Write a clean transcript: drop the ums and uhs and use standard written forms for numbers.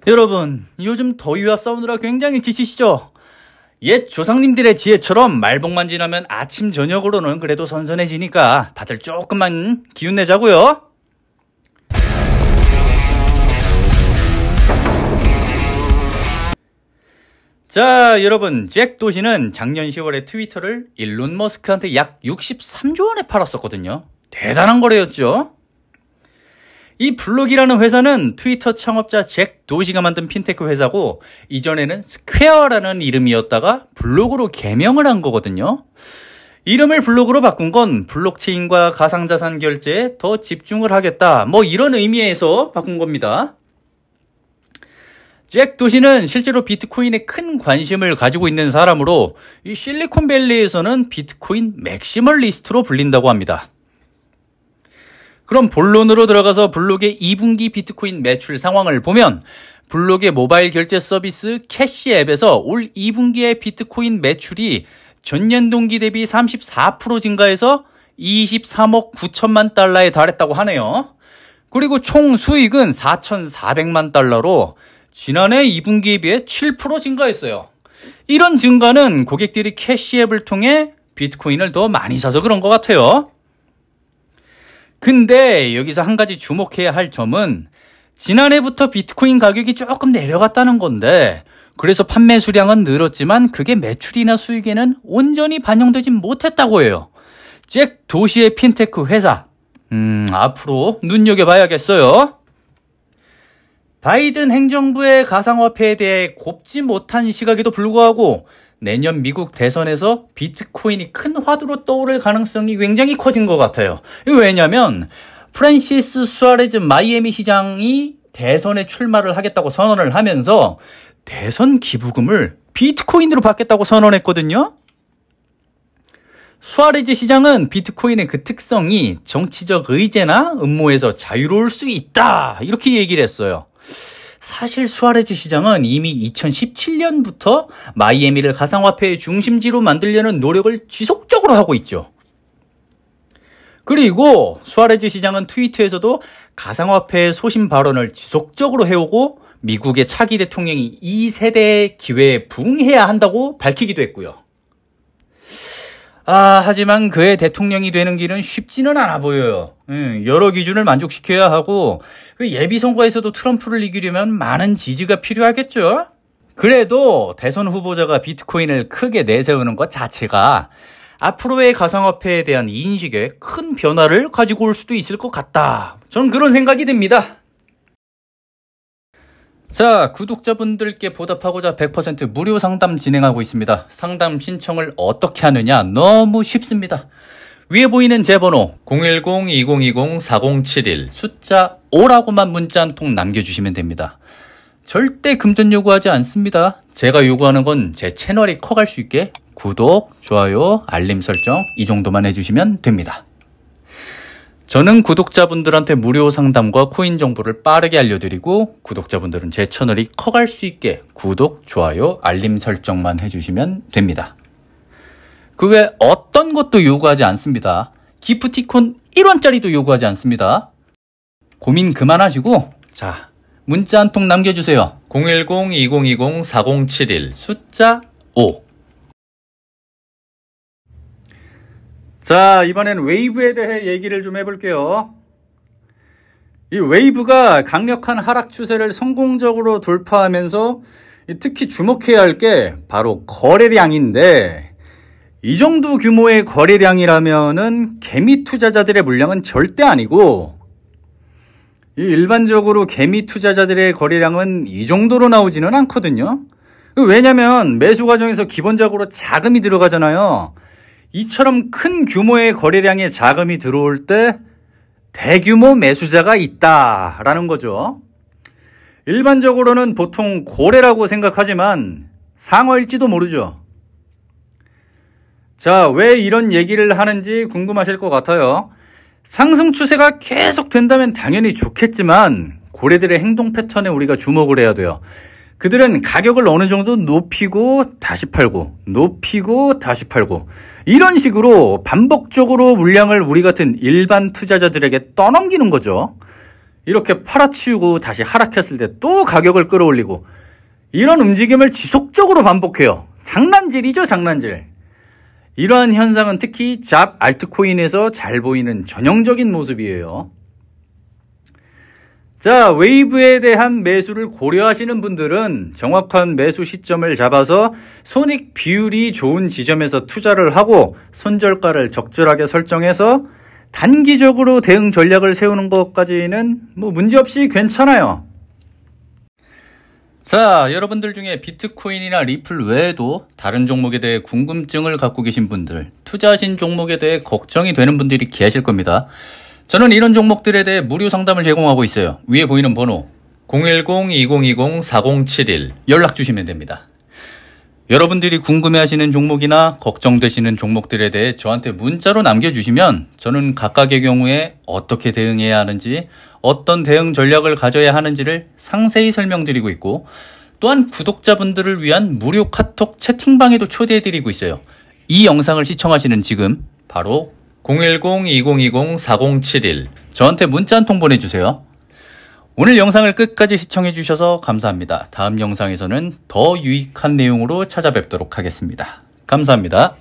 여러분, 요즘 더위와 싸우느라 굉장히 지치시죠? 옛 조상님들의 지혜처럼 말복만 지나면 아침 저녁으로는 그래도 선선해지니까 다들 조금만 기운 내자고요. 자, 여러분, 잭 도시는 작년 10월에 트위터를 일론 머스크한테 약 63조 원에 팔았었거든요. 대단한 거래였죠. 이 블록이라는 회사는 트위터 창업자 잭 도시가 만든 핀테크 회사고, 이전에는 스퀘어라는 이름이었다가 블록으로 개명을 한 거거든요. 이름을 블록으로 바꾼 건 블록체인과 가상자산 결제에 더 집중을 하겠다, 뭐 이런 의미에서 바꾼 겁니다. 잭 도시는 실제로 비트코인에 큰 관심을 가지고 있는 사람으로 이 실리콘밸리에서는 비트코인 맥시멀리스트로 불린다고 합니다. 그럼 본론으로 들어가서 블록의 2분기 비트코인 매출 상황을 보면, 블록의 모바일 결제 서비스 캐시 앱에서 올 2분기의 비트코인 매출이 전년 동기 대비 34% 증가해서 23억 9천만 달러에 달했다고 하네요. 그리고 총 수익은 4,400만 달러로 지난해 2분기에 비해 7% 증가했어요. 이런 증가는 고객들이 캐시 앱을 통해 비트코인을 더 많이 사서 그런 것 같아요. 근데 여기서 한 가지 주목해야 할 점은, 지난해부터 비트코인 가격이 조금 내려갔다는 건데, 그래서 판매 수량은 늘었지만 그게 매출이나 수익에는 온전히 반영되진 못했다고 해요. 잭 도시의 핀테크 회사, 앞으로 눈여겨봐야겠어요. 바이든 행정부의 가상화폐에 대해 곱지 못한 시각에도 불구하고 내년 미국 대선에서 비트코인이 큰 화두로 떠오를 가능성이 굉장히 커진 것 같아요. 왜냐하면 프랜시스 수아레즈 마이애미 시장이 대선에 출마를 하겠다고 선언을 하면서 대선 기부금을 비트코인으로 받겠다고 선언했거든요. 수아레즈 시장은 비트코인의 그 특성이 정치적 의제나 음모에서 자유로울 수 있다, 이렇게 얘기를 했어요. 사실 수아레즈 시장은 이미 2017년부터 마이애미를 가상화폐의 중심지로 만들려는 노력을 지속적으로 하고 있죠. 그리고 수아레즈 시장은 트위터에서도 가상화폐의 소신 발언을 지속적으로 해오고, 미국의 차기 대통령이 이 세대의 기회에 부응해야 한다고 밝히기도 했고요. 하지만 그의 대통령이 되는 길은 쉽지는 않아 보여요. 여러 기준을 만족시켜야 하고, 그 예비선거에서도 트럼프를 이기려면 많은 지지가 필요하겠죠. 그래도 대선 후보자가 비트코인을 크게 내세우는 것 자체가 앞으로의 가상화폐에 대한 인식에 큰 변화를 가지고 올 수도 있을 것 같다, 저는 그런 생각이 듭니다. 자, 구독자분들께 보답하고자 100% 무료 상담 진행하고 있습니다. 상담 신청을 어떻게 하느냐? 너무 쉽습니다. 위에 보이는 제 번호 010-2020-4071 숫자 5라고만 문자 한 통 남겨주시면 됩니다. 절대 금전 요구하지 않습니다. 제가 요구하는 건 제 채널이 커갈 수 있게 구독, 좋아요, 알림 설정, 이 정도만 해주시면 됩니다. 저는 구독자분들한테 무료 상담과 코인 정보를 빠르게 알려드리고, 구독자분들은 제 채널이 커갈 수 있게 구독, 좋아요, 알림 설정만 해주시면 됩니다. 그 외 어떤 것도 요구하지 않습니다. 기프티콘 1원짜리도 요구하지 않습니다. 고민 그만하시고, 자, 문자 한 통 남겨주세요. 010-2020-4071 숫자 5. 자, 이번엔 웨이브에 대해 얘기를 좀 해볼게요. 이 웨이브가 강력한 하락 추세를 성공적으로 돌파하면서 특히 주목해야 할 게 바로 거래량인데, 이 정도 규모의 거래량이라면은 개미 투자자들의 물량은 절대 아니고, 일반적으로 개미 투자자들의 거래량은 이 정도로 나오지는 않거든요. 왜냐면 매수 과정에서 기본적으로 자금이 들어가잖아요. 이처럼 큰 규모의 거래량에 자금이 들어올 때 대규모 매수자가 있다라는 거죠. 일반적으로는 보통 고래라고 생각하지만 상어일지도 모르죠. 자, 왜 이런 얘기를 하는지 궁금하실 것 같아요. 상승 추세가 계속 된다면 당연히 좋겠지만, 고래들의 행동 패턴에 우리가 주목을 해야 돼요. 그들은 가격을 어느 정도 높이고 다시 팔고, 높이고 다시 팔고, 이런 식으로 반복적으로 물량을 우리 같은 일반 투자자들에게 떠넘기는 거죠. 이렇게 팔아치우고 다시 하락했을 때 또 가격을 끌어올리고 이런 움직임을 지속적으로 반복해요. 장난질이죠, 장난질. 이러한 현상은 특히 잡 알트코인에서 잘 보이는 전형적인 모습이에요. 자, 웨이브에 대한 매수를 고려하시는 분들은 정확한 매수 시점을 잡아서 손익 비율이 좋은 지점에서 투자를 하고 손절가를 적절하게 설정해서 단기적으로 대응 전략을 세우는 것까지는 문제없이 괜찮아요. 자, 여러분들 중에 비트코인이나 리플 외에도 다른 종목에 대해 궁금증을 갖고 계신 분들, 투자하신 종목에 대해 걱정이 되는 분들이 계실 겁니다. 저는 이런 종목들에 대해 무료 상담을 제공하고 있어요. 위에 보이는 번호 010-2020-4071 연락 주시면 됩니다. 여러분들이 궁금해하시는 종목이나 걱정되시는 종목들에 대해 저한테 문자로 남겨주시면 저는 각각의 경우에 어떻게 대응해야 하는지, 어떤 대응 전략을 가져야 하는지를 상세히 설명드리고 있고, 또한 구독자분들을 위한 무료 카톡 채팅방에도 초대해드리고 있어요. 이 영상을 시청하시는 지금 바로 010-2020-4071 저한테 문자 한 통 보내주세요. 오늘 영상을 끝까지 시청해주셔서 감사합니다. 다음 영상에서는 더 유익한 내용으로 찾아뵙도록 하겠습니다. 감사합니다.